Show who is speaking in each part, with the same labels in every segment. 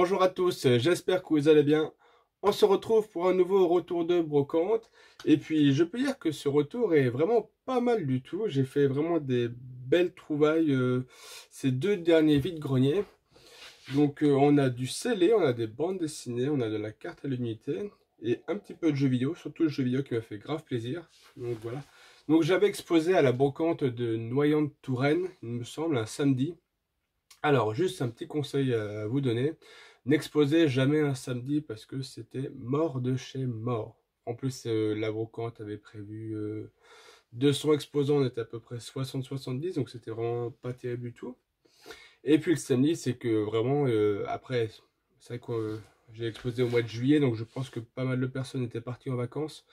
Speaker 1: Bonjour à tous, j'espère que vous allez bien. On se retrouve pour un nouveau retour de brocante. Et puis je peux dire que ce retour est vraiment pas mal du tout. J'ai fait vraiment des belles trouvailles ces deux derniers vide-greniers. Donc on a du scellé, on a des bandes dessinées, on a de la carte à l'unité et un petit peu de jeux vidéo, surtout le jeu vidéo qui m'a fait grave plaisir. Donc voilà. Donc j'avais exposé à la brocante de Noyant-Touraine, il me semble, un samedi. Alors, juste un petit conseil à vous donner. N'exposez jamais un samedi parce que c'était mort de chez mort. En plus, la brocante avait prévu 200 exposants, on était à peu près 60-70, donc c'était vraiment pas terrible du tout. Et puis le samedi, c'est que vraiment, après, c'est vrai que j'ai exposé au mois de juillet, donc je pense que pas mal de personnes étaient parties en vacances.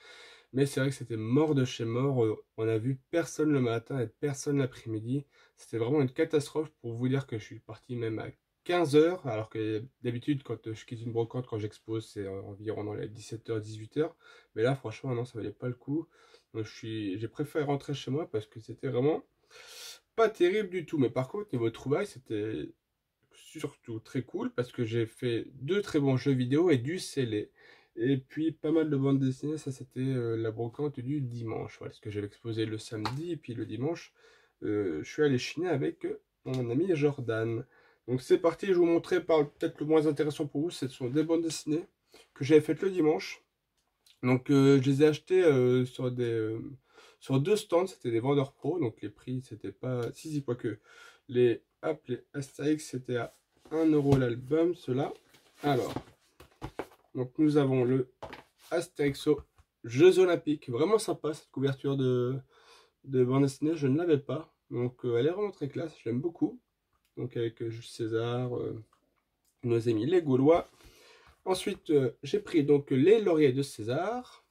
Speaker 1: Mais c'est vrai que c'était mort de chez mort. On a vu personne le matin et personne l'après-midi. C'était vraiment une catastrophe pour vous dire que je suis parti même à 15 heures. Alors que d'habitude, quand je quitte une brocante, quand j'expose, c'est environ dans les 17h, 18h. Mais là, franchement, non, ça valait pas le coup. Donc j'ai préféré rentrer chez moi parce que c'était vraiment pas terrible du tout. Mais par contre, niveau trouvailles, c'était surtout très cool parce que j'ai fait deux très bons jeux vidéo et du scellé. Et puis pas mal de bandes dessinées, ça c'était la brocante du dimanche. Voilà, parce que j'avais exposé le samedi et puis le dimanche, je suis allé chiner avec mon ami Jordan. Donc c'est parti, je vous montrer par peut-être le moins intéressant pour vous, ce sont des bandes dessinées que j'avais faites le dimanche. Donc je les ai achetées sur deux stands, c'était des vendeurs pro, donc les prix c'était pas... Si, quoique les, hop, les Astérix c'était à 1 € l'album, cela. Alors, donc nous avons le Astérixo Jeux Olympiques, vraiment sympa cette couverture de bande dessinée, je ne l'avais pas. Donc elle est vraiment très classe, je l'aime beaucoup. Donc avec Jules César, nos amis les Gaulois. Ensuite j'ai pris donc les lauriers de César.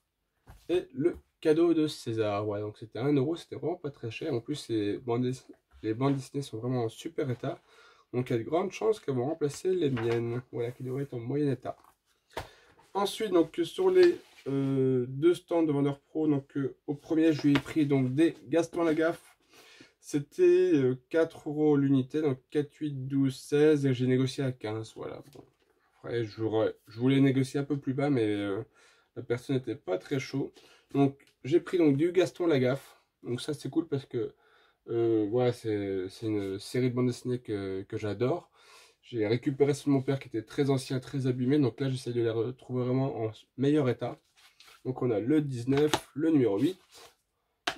Speaker 1: Et le cadeau de César, ouais, donc c'était 1 €, c'était vraiment pas très cher. En plus, les bandes dessinées sont vraiment en super état. Donc il y a de grandes chances qu'elles vont remplacer les miennes, voilà, qui devraient être en moyen état. Ensuite, donc sur les deux stands de vendeurs pro, donc au premier, je lui ai pris donc des Gaston Lagaffe. C'était 4 € l'unité, donc 4, 8, 12, 16, et j'ai négocié à 15, voilà. Bon. Après, je voulais négocier un peu plus bas, mais la personne n'était pas très chaud. Donc, j'ai pris donc du Gaston Lagaffe. Donc ça, c'est cool parce que voilà, c'est une série de bandes dessinées que j'adore. J'ai récupéré ceux de mon père qui était très ancien, très abîmé. Donc là, j'essaie de les retrouver vraiment en meilleur état. Donc on a le 19, le numéro 8,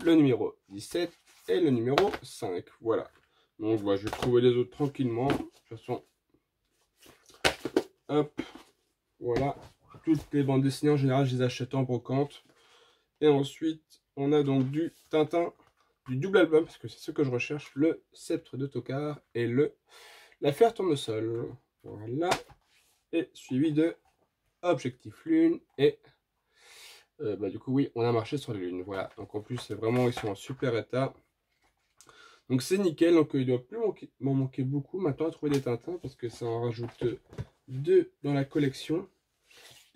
Speaker 1: le numéro 17 et le numéro 5. Voilà. Donc voilà, je vais trouver les autres tranquillement. De toute façon, hop, voilà. Toutes les bandes dessinées en général, je les achète en brocante. Et ensuite, on a donc du Tintin, du double album, parce que c'est ce que je recherche, le Sceptre de Tocard et l'Affaire Tournesol. Voilà. Et suivi de Objectif Lune et du coup oui, on a marché sur les lunes. Voilà. Donc en plus, c'est vraiment, ils sont en super état. Donc c'est nickel, donc il ne doit plus m'en manquer beaucoup maintenant à trouver des Tintins, parce que ça en rajoute deux dans la collection.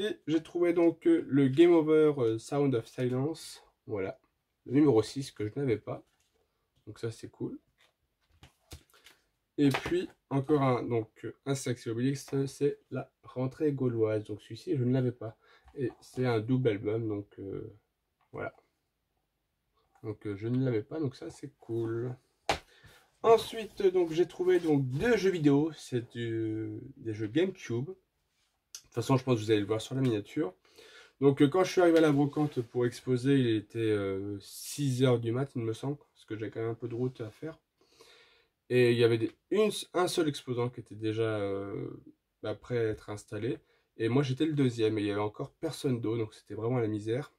Speaker 1: Et j'ai trouvé donc le Game Over Sound of Silence, voilà, le numéro 6 que je n'avais pas, donc ça c'est cool. Et puis encore un Astérix et Obélix, c'est la rentrée gauloise, donc celui-ci je ne l'avais pas. Et c'est un double album, donc voilà. Donc je ne l'avais pas, donc ça c'est cool. Ensuite donc j'ai trouvé donc deux jeux vidéo, c'est des jeux GameCube. De toute façon je pense que vous allez le voir sur la miniature. Donc quand je suis arrivé à la brocante pour exposer, il était 6 h du mat, il me semble, parce que j'ai quand même un peu de route à faire. Et il y avait un seul exposant qui était déjà prêt à être installé. Et moi j'étais le deuxième, et il y avait encore personne d'autre, donc c'était vraiment la misère.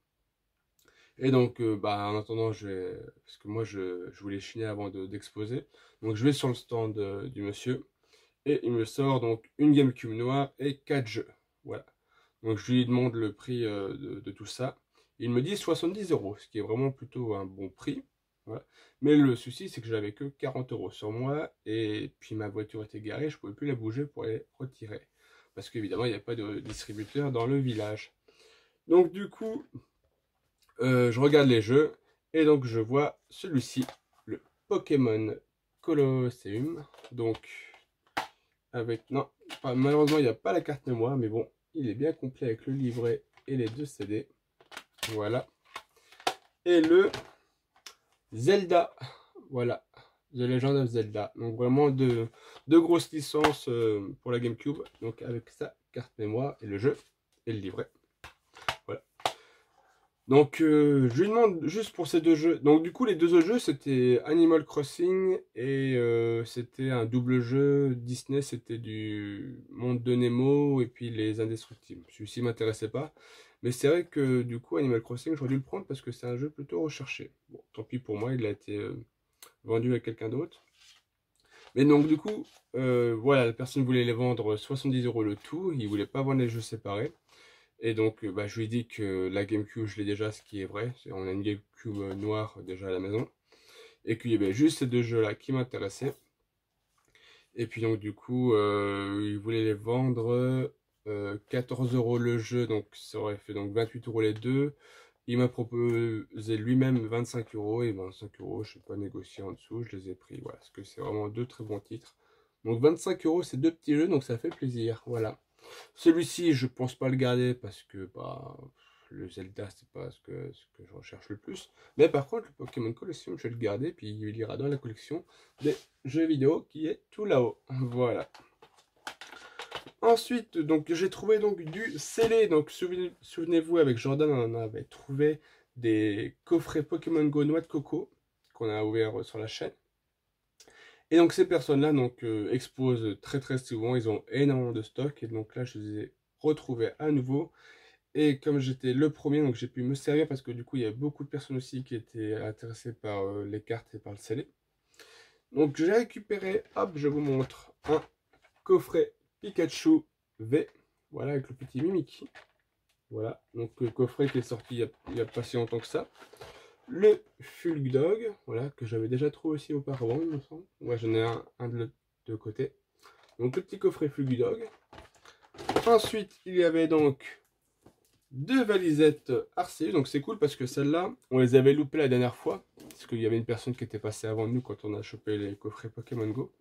Speaker 1: Et donc en attendant, parce que moi je voulais chiner avant d'exposer, donc je vais sur le stand du monsieur, et il me sort donc une GameCube noire et 4 jeux. Voilà. Donc je lui demande le prix de tout ça. Il me dit 70 €, ce qui est vraiment plutôt un bon prix. Voilà. Mais le souci, c'est que j'avais que 40 € sur moi, et puis ma voiture était garée, je ne pouvais plus la bouger pour aller retirer. Parce qu'évidemment, il n'y a pas de distributeur dans le village. Donc du coup, je regarde les jeux, et donc je vois celui-ci, le Pokémon Colosseum. Donc avec... Non, malheureusement, il n'y a pas la carte mémoire, mais bon, il est bien complet avec le livret et les 2 CD. Voilà. Et le Zelda. Voilà. The Legend of Zelda. Donc vraiment deux grosses licences pour la GameCube. Donc avec sa carte mémoire et le jeu et le livret. Voilà. Donc je lui demande juste pour ces 2 jeux. Donc du coup les 2 autres jeux c'était Animal Crossing et c'était un double jeu Disney. C'était du Monde de Nemo et puis les Indestructibles. Celui-ci m'intéressait pas. Mais c'est vrai que du coup Animal Crossing j'aurais dû le prendre parce que c'est un jeu plutôt recherché. Bon tant pis pour moi, il a été vendu à quelqu'un d'autre. Mais donc du coup, voilà, la personne voulait les vendre 70 € le tout, il voulait pas vendre les jeux séparés. Et donc bah, je lui ai dit que la GameCube je l'ai déjà, ce qui est vrai, on a une GameCube noire déjà à la maison. Et qu'il y avait juste ces 2 jeux là qui m'intéressaient. Et puis donc du coup, il voulait les vendre 14 € le jeu, donc ça aurait fait donc 28 € les deux. Il m'a proposé lui-même 25 €, et 25 €, je n'ai pas négocié en dessous, je les ai pris, voilà, parce que c'est vraiment 2 très bons titres. Donc 25 €, c'est 2 petits jeux, donc ça fait plaisir, voilà. Celui-ci, je pense pas le garder, parce que bah, le Zelda, c'est pas ce que je recherche le plus. Mais par contre, le Pokémon Collection, je vais le garder, puis il ira dans la collection des jeux vidéo, qui est tout là-haut, voilà. Ensuite, donc j'ai trouvé donc du scellé. Donc souvenez-vous, avec Jordan, on avait trouvé des coffrets Pokémon Go Noix de Coco qu'on a ouvert sur la chaîne. Et donc ces personnes-là donc exposent très souvent, ils ont énormément de stock et donc là je les ai retrouvés à nouveau. Et comme j'étais le premier, donc j'ai pu me servir parce que du coup il y a beaucoup de personnes aussi qui étaient intéressées par les cartes et par le scellé. Donc j'ai récupéré, hop, je vous montre un coffret Pikachu V, voilà, avec le petit Mimikyu. Voilà, donc le coffret qui est sorti il y a pas si longtemps que ça. Le Fulgdog, voilà, que j'avais déjà trouvé aussi auparavant, il me semble. Ouais, j'en ai un de l'autre côté. Donc le petit coffret Fulgdog. Ensuite, il y avait donc 2 valisettes Arceus. Donc c'est cool parce que celles-là, on les avait loupées la dernière fois. Parce qu'il y avait une personne qui était passée avant nous quand on a chopé les coffrets Pokémon Go.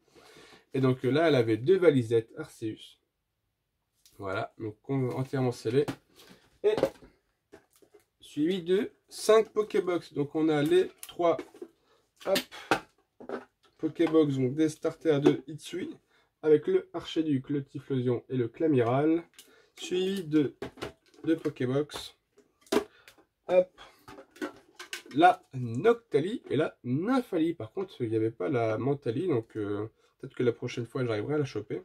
Speaker 1: Et donc là, elle avait 2 valisettes Arceus. Voilà, donc entièrement scellé. Et suivi de 5 Pokébox. Donc on a les 3 Pokébox, donc des starters de Hitsui, avec le Archduc, le Typhlosion et le Clamiral. Suivi de 2 Pokébox. Hop, la Noctali et la Nymphalie. Par contre, il n'y avait pas la Mentali, donc peut-être que la prochaine fois j'arriverai à la choper.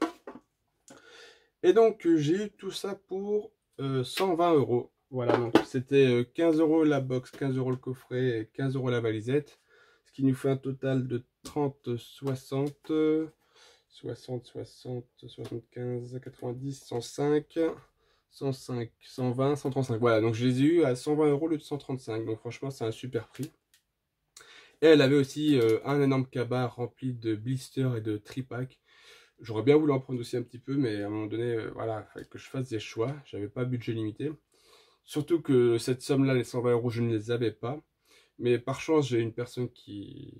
Speaker 1: Et donc j'ai eu tout ça pour 120 €. Voilà, donc c'était 15 € la box, 15 € le coffret et 15 € la valisette. Ce qui nous fait un total de 30, 60, 60, 60, 75, 90, 105, 105, 120, 135. Voilà, donc je les ai eu à 120 € le de 135. Donc franchement, c'est un super prix. Et elle avait aussi un énorme cabas rempli de blisters et de tripack. J'aurais bien voulu en prendre aussi un petit peu, mais à un moment donné, voilà, il fallait que je fasse des choix. J'avais pas budget limité. Surtout que cette somme-là, les 120 €, je ne les avais pas. Mais par chance, j'ai une personne qui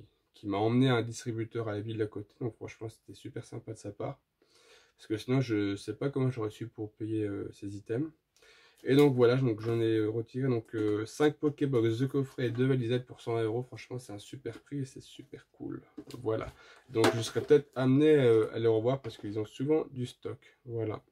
Speaker 1: m'a emmené à un distributeur à la ville d'à côté. Donc franchement, c'était super sympa de sa part. Parce que sinon, je ne sais pas comment j'aurais su pour payer ces items. Et donc voilà, j'en ai retiré donc 5 Pokébox, 2 coffrets et 2 valisettes pour 120 €. Franchement, c'est un super prix et c'est super cool. Voilà. Donc je serais peut-être amené à les revoir parce qu'ils ont souvent du stock. Voilà.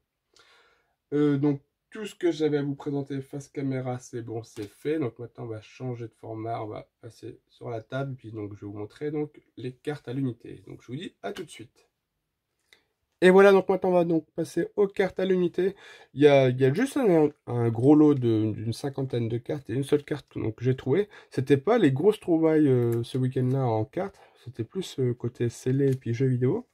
Speaker 1: Donc tout ce que j'avais à vous présenter face caméra, c'est bon, c'est fait. Donc maintenant, on va changer de format. On va passer sur la table. Puis donc, je vais vous montrer donc les cartes à l'unité. Donc je vous dis à tout de suite. Et voilà, donc maintenant on va donc passer aux cartes à l'unité. Il y a juste un gros lot d'une cinquantaine de cartes et une seule carte que j'ai trouvée. C'était pas les grosses trouvailles ce week-end-là en cartes, c'était plus côté scellé et puis jeux vidéo.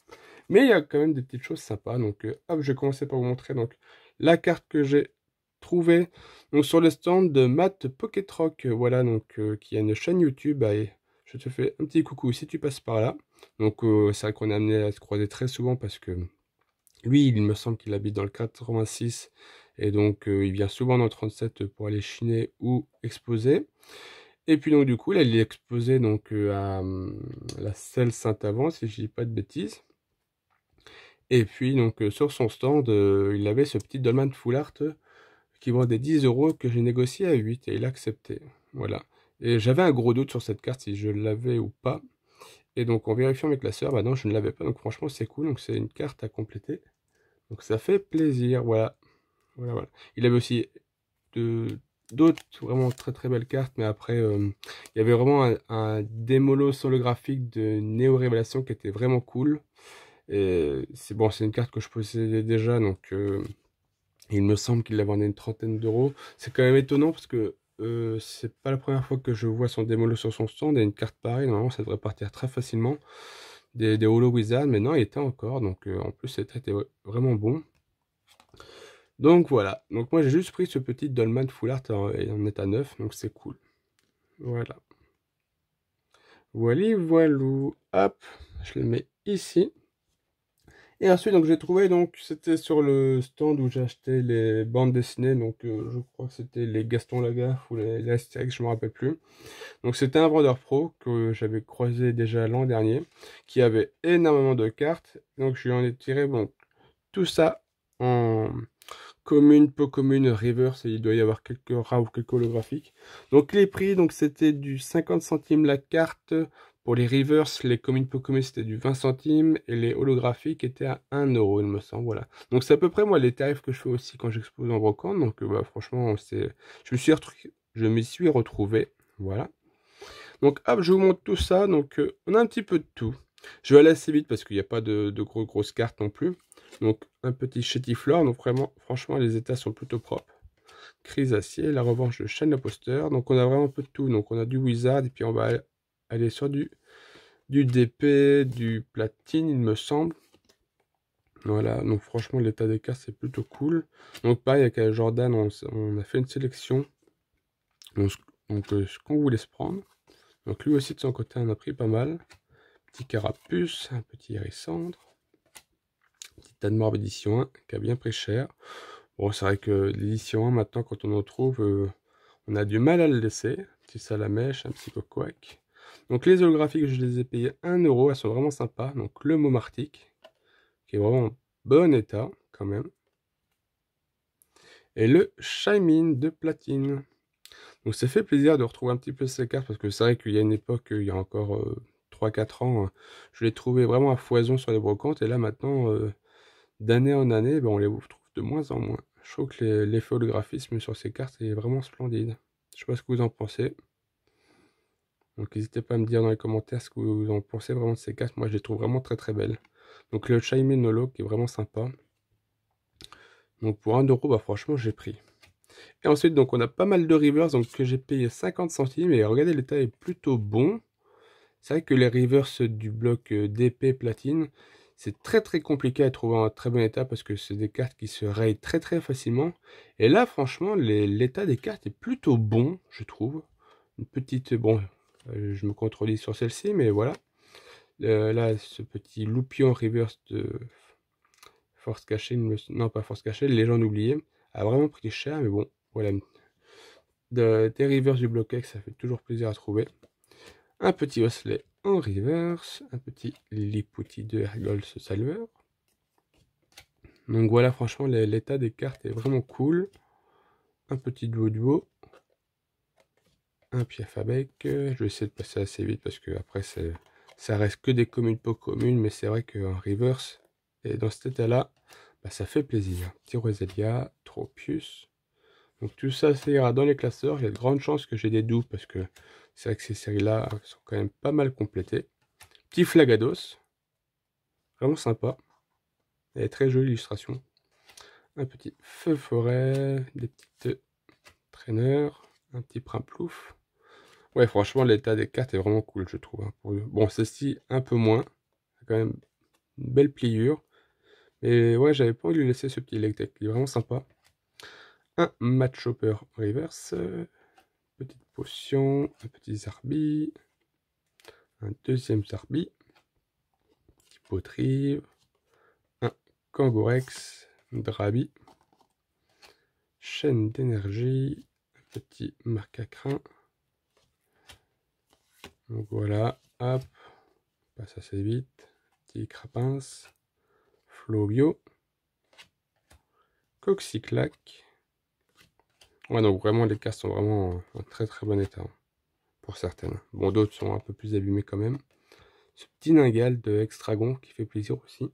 Speaker 1: Mais il y a quand même des petites choses sympas. Donc hop, je vais commencer par vous montrer donc la carte que j'ai trouvée donc sur le stand de Matt Poketrock. Voilà, donc qui a une chaîne YouTube. Et je te fais un petit coucou si tu passes par là. Donc c'est vrai qu'on est amené à se croiser très souvent parce que lui, il me semble qu'il habite dans le 86 et donc il vient souvent dans le 37 pour aller chiner ou exposer. Et puis donc du coup, là, il est exposé donc à la Selle Saint-Avant, si je dis pas de bêtises. Et puis, donc, sur son stand, il avait ce petit Dolman Full Art qui vendait 10 euros que j'ai négocié à 8 et il a accepté. Voilà. Et j'avais un gros doute sur cette carte si je l'avais ou pas. Et donc, en vérifiant avec la sœur, bah non, je ne l'avais pas. Donc, franchement, c'est cool. Donc, c'est une carte à compléter. Donc, ça fait plaisir. Voilà. Voilà, voilà. Il avait aussi d'autres vraiment très très belles cartes, mais après, il y avait vraiment un démolo holographique de Néo Révélation qui était vraiment cool. Et c'est bon, c'est une carte que je possédais déjà, donc il me semble qu'il la vendait une trentaine d'euros. C'est quand même étonnant parce que c'est pas la première fois que je vois son démolo sur son stand et une carte pareille. Normalement, ça devrait partir très facilement. Des Holo Wizards, mais non, il était encore. Donc en plus, c'était vraiment bon. Donc voilà. Donc moi, j'ai juste pris ce petit Dolman Full Art en état neuf. Donc c'est cool. Voilà. Voilà, voilou. Hop, je le mets ici. Et ensuite, donc j'ai trouvé, donc c'était sur le stand où j'ai acheté les bandes dessinées, donc je crois que c'était les Gaston Lagaffe ou les Astérix, je me rappelle plus. Donc c'était un vendeur pro que j'avais croisé déjà l'an dernier, qui avait énormément de cartes. Donc je lui en ai tiré, bon, tout ça en commune, peu commune, reverse, et il doit y avoir quelques rares ou quelques holographiques. Donc les prix, donc c'était du 50 centimes la carte. Pour les reverse, les communes peu communes, c'était du 20 centimes. Et les holographiques étaient à 1 euro, il me semble. Voilà. Donc c'est à peu près, moi, les tarifs que je fais aussi quand j'expose en brocante. Donc bah, franchement, je m'y suis retrouvé. Voilà. Donc hop, je vous montre tout ça. Donc on a un petit peu de tout. Je vais aller assez vite parce qu'il n'y a pas de grosses cartes non plus. Donc un petit chétiflore. Donc vraiment, franchement, les états sont plutôt propres. Crise acier, la revanche de Shane Imposteur. Donc on a vraiment un peu de tout. Donc on a du Wizard et puis on va aller sur du DP, du platine, il me semble. Voilà, donc franchement l'état des cartes c'est plutôt cool. Donc pareil avec Jordan, on a fait une sélection. Donc, ce qu'on voulait se prendre. Donc lui aussi de son côté on a pris pas mal. Petit Carapuce, un petit Hérissandre. Petit Tadmorbe édition 1 qui a bien pris cher. Bon c'est vrai que l'édition 1 maintenant quand on en trouve, on a du mal à le laisser. Petit Salamèche, un petit Cocoac. Donc les holographiques je les ai payés 1 euro, elles sont vraiment sympas. Donc le Momartic, qui est vraiment en bon état quand même. Et le Shaymin de platine. Donc ça fait plaisir de retrouver un petit peu ces cartes, parce que c'est vrai qu'il y a une époque, il y a encore 3-4 ans, je les trouvais vraiment à foison sur les brocantes, et là maintenant, d'année en année, ben, on les trouve de moins en moins. Je trouve que l'effet holographisme sur ces cartes est vraiment splendide. Je sais pas ce que vous en pensez. Donc n'hésitez pas à me dire dans les commentaires ce que vous en pensez vraiment de ces cartes. Moi je les trouve vraiment très très belles. Donc le Shaymin Holo qui est vraiment sympa. Donc pour 1 euro, bah franchement j'ai pris. Et ensuite donc on a pas mal de reverse donc que j'ai payé 50 centimes. Et regardez, l'état est plutôt bon. C'est vrai que les reverse du bloc DP platine, c'est très très compliqué à trouver en très bon état, parce que c'est des cartes qui se rayent très très facilement. Et là franchement l'état des cartes est plutôt bon, je trouve. Une petite, bon, je me contredis sur celle-ci, mais voilà. Là ce petit Loupion reverse de Force cachée, non pas Force cachée, Légende oubliée, a vraiment pris cher, mais bon, voilà. Des reverse du bloc X, ça fait toujours plaisir à trouver. Un petit Osley en reverse, un petit Lipouti de Hergol Salver. Donc voilà, franchement, l'état des cartes est vraiment cool. Un petit duo, un Piaf Abec. Je vais essayer de passer assez vite parce que après ça reste que des communes peu communes, mais c'est vrai qu'en reverse, et dans cet état-là, bah, ça fait plaisir. Petit Roselia, Tropius. Donc tout ça, ça ira dans les classeurs. Il y a de grandes chances que j'ai des doubles, parce que c'est vrai que ces séries-là sont quand même pas mal complétées. Petit Flagados. Vraiment sympa. Et très jolie illustration. Un petit feu forêt, des petites traîneurs, un petit primplouf. Ouais, franchement, l'état des cartes est vraiment cool, je trouve. Hein, bon, ceci un peu moins. Quand même une belle pliure. Et ouais, j'avais pas envie de lui laisser ce petit leg deck. Il est vraiment sympa. Un match hopper reverse. Petite potion. Un petit Zarbi. Un deuxième Zarbi. Petit Potrive. Un Kangourex. Drabi. Chaîne d'énergie. Un petit Marcacrin. Donc voilà, hop, passe assez vite. Petit Crapince, Flow Bio, Coxyclac. Ouais, donc vraiment, les cartes sont vraiment en très très bon état, hein, pour certaines. Bon, d'autres sont un peu plus abîmées quand même. Ce petit Ningal de Extragon qui fait plaisir aussi.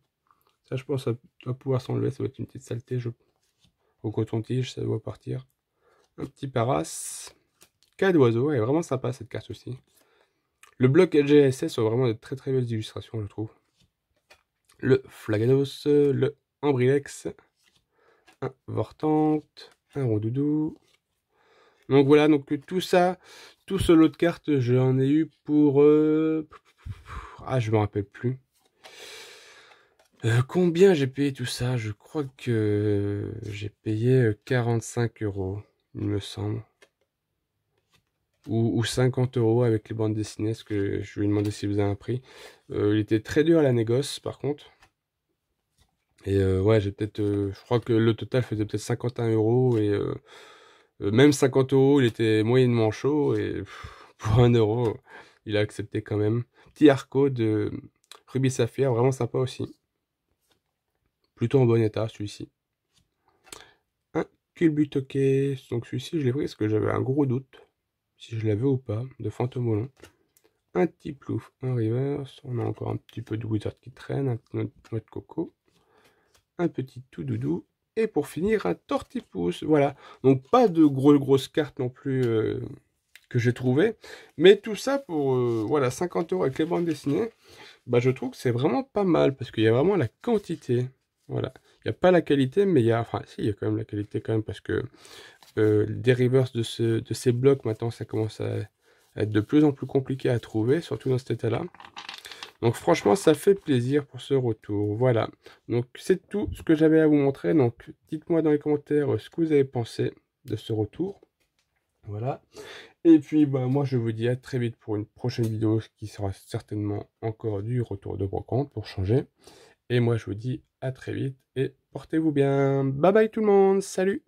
Speaker 1: Ça, je pense, ça doit pouvoir s'enlever. Ça va être une petite saleté. Au coton-tige, ça doit partir. Un petit Paras. Cas d'oiseau. Elle est vraiment sympa cette carte aussi. Le bloc LGSS sont vraiment de très très belles illustrations, je trouve. Le Flagados. Le Ambrilex. Un Vortante. Un Rondoudou. Donc voilà, donc tout ça, tout ce lot de cartes, j'en ai eu pour... Ah, je me rappelle plus. Combien j'ai payé tout ça? Je crois que j'ai payé 45 €, il me semble. Ou 50 € avec les bandes dessinées, parce que je lui ai demandé s'il faisait un prix. Il était très dur à la négoce, par contre. Et ouais, j'ai peut-être... je crois que le total faisait peut-être 51 € et... même 50 €, il était moyennement chaud et pour 1 €, il a accepté quand même. Petit Arco de Ruby Saphir, vraiment sympa aussi. Plutôt en bon état celui-ci. Un Culbutoquet, donc celui-ci je l'ai pris parce que j'avais un gros doute si je l'avais ou pas, de Fantomolon. Un petit Plouf, un Reverse, on a encore un petit peu de Wizard qui traîne, un petit noix de coco, un petit tout doudou. Et pour finir, un Tortipousse. Voilà. Donc pas de grosses cartes non plus que j'ai trouvé. Mais tout ça pour voilà, 50 € avec les bandes dessinées. Bah, je trouve que c'est vraiment pas mal. Parce qu'il y a vraiment la quantité. Voilà. Il n'y a pas la qualité, mais il y a... Enfin, si, il y a quand même la qualité quand même. Parce que des reverse de ces blocs, maintenant, ça commence à être de plus en plus compliqué à trouver. Surtout dans cet état-là. Donc franchement, ça fait plaisir pour ce retour. Voilà. Donc c'est tout ce que j'avais à vous montrer. Donc dites-moi dans les commentaires ce que vous avez pensé de ce retour. Voilà. Et puis bah, moi je vous dis à très vite pour une prochaine vidéo qui sera certainement encore du retour de brocante pour changer. Et moi je vous dis à très vite et portez-vous bien. Bye bye tout le monde. Salut!